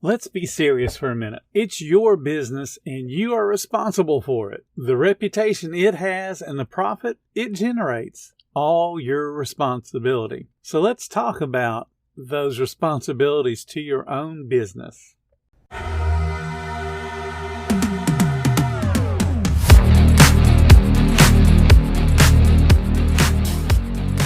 Let's be serious for a minute. It's your business and you are responsible for it. The reputation it has and the profit it generates, all your responsibility. So let's talk about those responsibilities to your own business.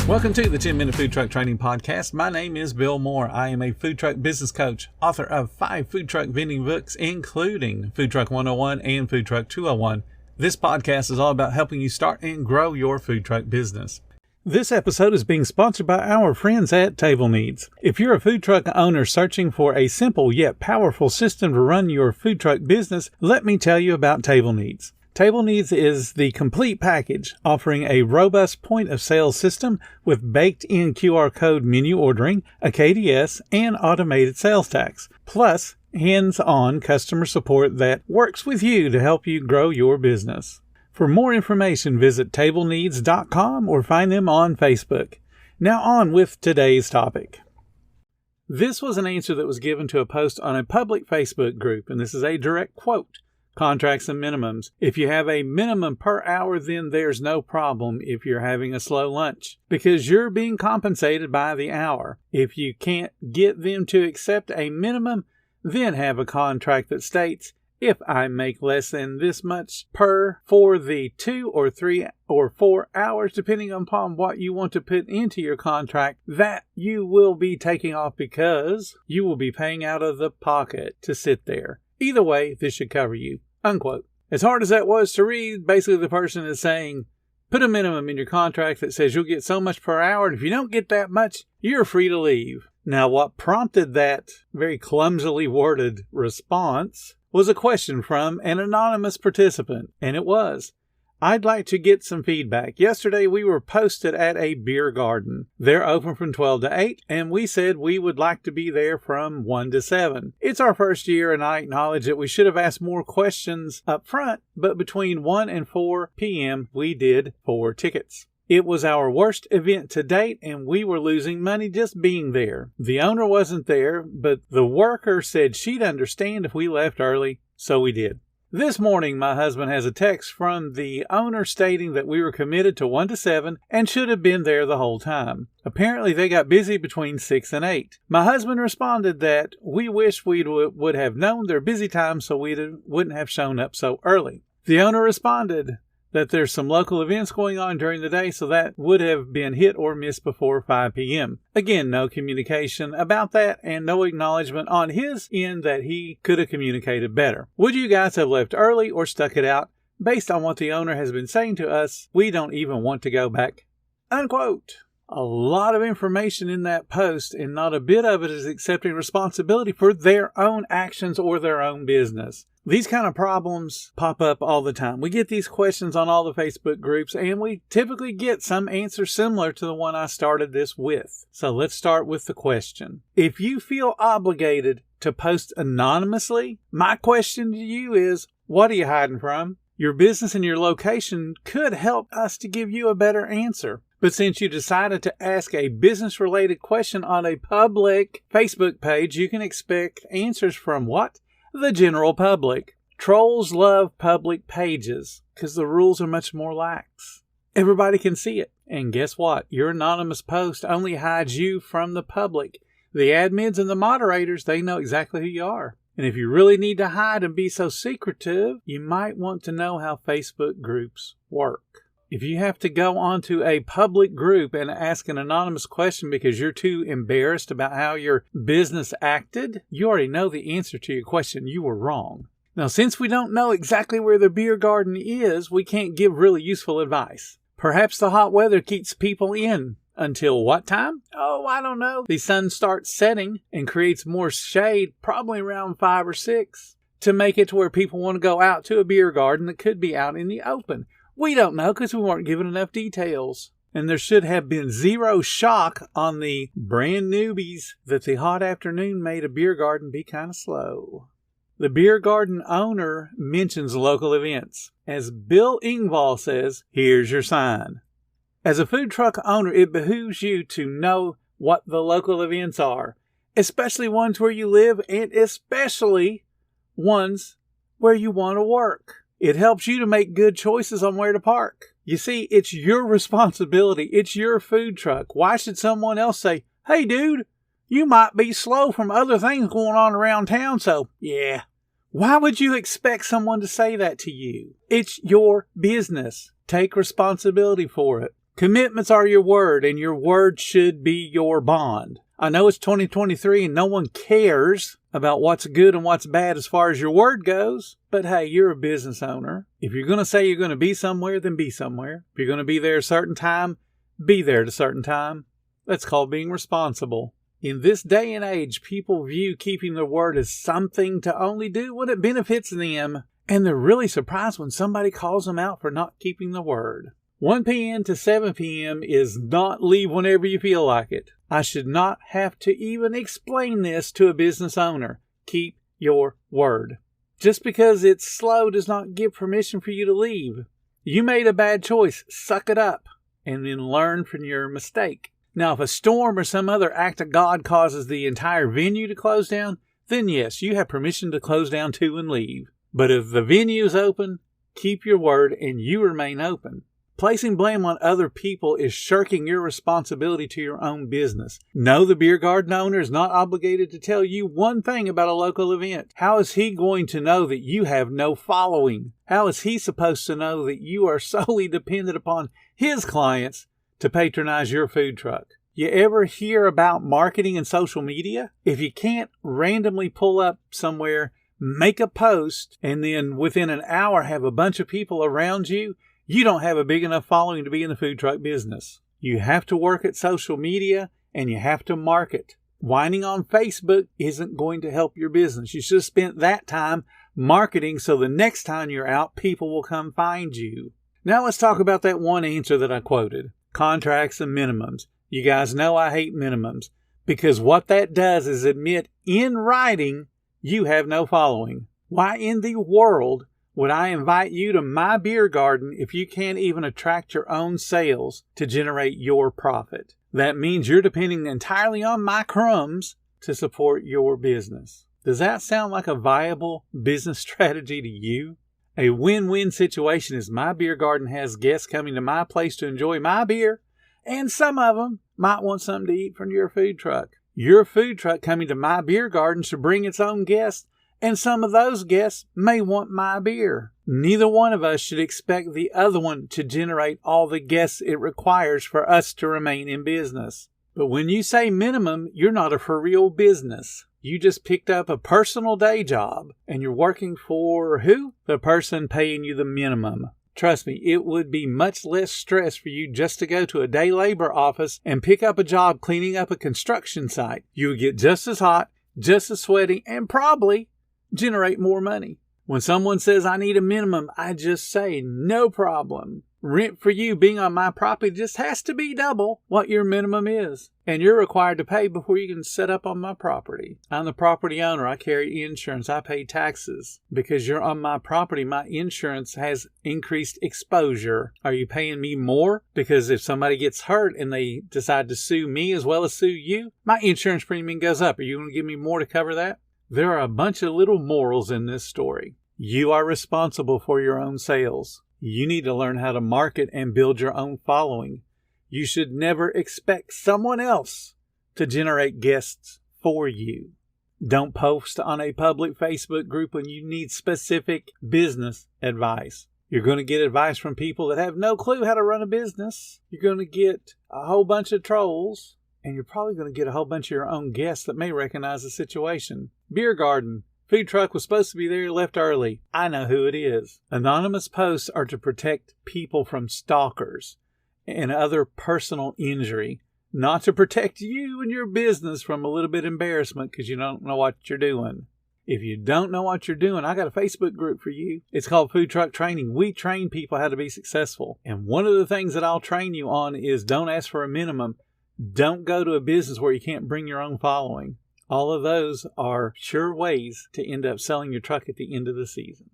Welcome to the 10-Minute Food Truck Training Podcast. My name is Bill Moore. I am a food truck business coach, author of 5 food truck vending books, including Food Truck 101 and Food Truck 201. This podcast is all about helping you start and grow your food truck business. This episode is being sponsored by our friends at Table Needs. If you're a food truck owner searching for a simple yet powerful system to run your food truck business, let me tell you about Table Needs. Table Needs is the complete package, offering a robust point-of-sale system with baked-in QR code menu ordering, a KDS, and automated sales tax, plus hands-on customer support that works with you to help you grow your business. For more information, visit tableneeds.com or find them on Facebook. Now on with today's topic. This was an answer that was given to a post on a public Facebook group, and this is a direct quote. Contracts and minimums. If you have a minimum per hour, then there's no problem if you're having a slow lunch because you're being compensated by the hour. If you can't get them to accept a minimum, then have a contract that states, if I make less than this much for the 2 or 3 or 4 hours, depending upon what you want to put into your contract, that you will be taking off because you will be paying out of the pocket to sit there. Either way, this should cover you. Unquote. As hard as that was to read, basically the person is saying, put a minimum in your contract that says you'll get so much per hour, and if you don't get that much, you're free to leave. Now, what prompted that very clumsily worded response was a question from an anonymous participant, and it was, I'd like to get some feedback. Yesterday, we were posted at a beer garden. They're open from 12 to 8, and we said we would like to be there from 1 to 7. It's our first year, and I acknowledge that we should have asked more questions up front, but between 1 and 4 p.m., we did 4 tickets. It was our worst event to date, and we were losing money just being there. The owner wasn't there, but the worker said she'd understand if we left early, so we did. This morning, my husband has a text from the owner stating that we were committed to 1 to 7 and should have been there the whole time. Apparently, they got busy between 6 and 8. My husband responded that we wish we would have known their busy time so we wouldn't have shown up so early. The owner responded that there's some local events going on during the day, so that would have been hit or missed before 5 p.m. Again, no communication about that and no acknowledgement on his end that he could have communicated better. Would you guys have left early or stuck it out? Based on what the owner has been saying to us, we don't even want to go back. Unquote. A lot of information in that post, and not a bit of it is accepting responsibility for their own actions or their own business. These kind of problems pop up all the time. We get these questions on all the Facebook groups, and we typically get some answer similar to the one I started this with. So let's start with the question. If you feel obligated to post anonymously, my question to you is, what are you hiding from? Your business and your location could help us to give you a better answer. But since you decided to ask a business-related question on a public Facebook page, you can expect answers from what? The general public. Trolls love public pages because the rules are much more lax. Everybody can see it. And guess what? Your anonymous post only hides you from the public. The admins and the moderators, they know exactly who you are. And if you really need to hide and be so secretive, you might want to know how Facebook groups work. If you have to go onto a public group and ask an anonymous question because you're too embarrassed about how your business acted, you already know the answer to your question. You were wrong. Now, since we don't know exactly where the beer garden is, we can't give really useful advice. Perhaps the hot weather keeps people in until what time? Oh, I don't know. The sun starts setting and creates more shade, probably around 5 or 6, to make it to where people want to go out to a beer garden that could be out in the open. We don't know because we weren't given enough details. And there should have been zero shock on the brand newbies that the hot afternoon made a beer garden be kind of slow. The beer garden owner mentions local events. As Bill Engvall says, here's your sign. As a food truck owner, it behooves you to know what the local events are. especially ones where you live and especially ones where you want to work. It helps you to make good choices on where to park. You see, it's your responsibility. It's your food truck. Why should someone else say, hey, dude, you might be slow from other things going on around town, so yeah. Why would you expect someone to say that to you? It's your business. Take responsibility for it. Commitments are your word, and your word should be your bond. I know it's 2023 and no one cares about what's good and what's bad as far as your word goes. But hey, you're a business owner. If you're going to say you're going to be somewhere, then be somewhere. If you're going to be there a certain time, be there at a certain time. That's called being responsible. In this day and age, people view keeping their word as something to only do when it benefits them. And they're really surprised when somebody calls them out for not keeping the word. 1 p.m. to 7 p.m. is not leave whenever you feel like it. I should not have to even explain this to a business owner. Keep your word. Just because it's slow does not give permission for you to leave. You made a bad choice. Suck it up and then learn from your mistake. Now, if a storm or some other act of God causes the entire venue to close down, then yes, you have permission to close down too and leave. But if the venue is open, keep your word and you remain open. Placing blame on other people is shirking your responsibility to your own business. No, the beer garden owner is not obligated to tell you one thing about a local event. How is he going to know that you have no following? How is he supposed to know that you are solely dependent upon his clients to patronize your food truck? You ever hear about marketing and social media? If you can't randomly pull up somewhere, make a post, and then within an hour have a bunch of people around you, you don't have a big enough following to be in the food truck business. You have to work at social media and you have to market. Whining on Facebook isn't going to help your business. You should have spent that time marketing so the next time you're out, people will come find you. Now let's talk about that one answer that I quoted. Contracts and minimums. You guys know I hate minimums because what that does is admit in writing you have no following. Why in the world would I invite you to my beer garden if you can't even attract your own sales to generate your profit? That means you're depending entirely on my crumbs to support your business. Does that sound like a viable business strategy to you? A win-win situation is my beer garden has guests coming to my place to enjoy my beer, and some of them might want something to eat from your food truck. Your food truck coming to my beer garden should bring its own guests, and some of those guests may want my beer. Neither one of us should expect the other one to generate all the guests it requires for us to remain in business. But when you say minimum, you're not a for real business. You just picked up a personal day job, and you're working for who? The person paying you the minimum. Trust me, it would be much less stress for you just to go to a day labor office and pick up a job cleaning up a construction site. You would get just as hot, just as sweaty, and probably generate more money. When someone says I need a minimum, I just say no problem. Rent for you being on my property just has to be double what your minimum is. And you're required to pay before you can set up on my property. I'm the property owner. I carry insurance. I pay taxes. Because you're on my property, my insurance has increased exposure. Are you paying me more? Because if somebody gets hurt and they decide to sue me as well as sue you, my insurance premium goes up. Are you going to give me more to cover that? There are a bunch of little morals in this story. You are responsible for your own sales. You need to learn how to market and build your own following. You should never expect someone else to generate guests for you. Don't post on a public Facebook group when you need specific business advice. You're going to get advice from people that have no clue how to run a business. You're going to get a whole bunch of trolls, and you're probably going to get a whole bunch of your own guests that may recognize the situation. Beer garden. Food truck was supposed to be there, left early. I know who it is. Anonymous posts are to protect people from stalkers and other personal injury, not to protect you and your business from a little bit of embarrassment because you don't know what you're doing. If you don't know what you're doing, I got a Facebook group for you. It's called Food Truck Training. We train people how to be successful. And one of the things that I'll train you on is don't ask for a minimum. Don't go to a business where you can't bring your own following. All of those are sure ways to end up selling your truck at the end of the season.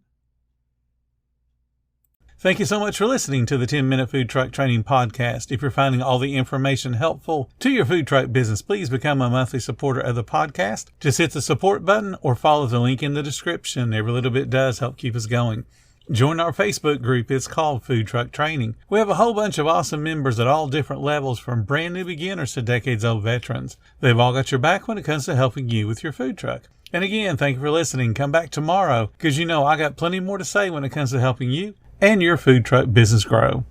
Thank you so much for listening to the 10-Minute Food Truck Training Podcast. If you're finding all the information helpful to your food truck business, please become a monthly supporter of the podcast. Just hit the support button or follow the link in the description. Every little bit does help keep us going. Join our Facebook group. It's called Food Truck Training. We have a whole bunch of awesome members at all different levels, from brand new beginners to decades-old veterans. They've all got your back when it comes to helping you with your food truck. And again, thank you for listening. Come back tomorrow, because I got plenty more to say when it comes to helping you and your food truck business grow.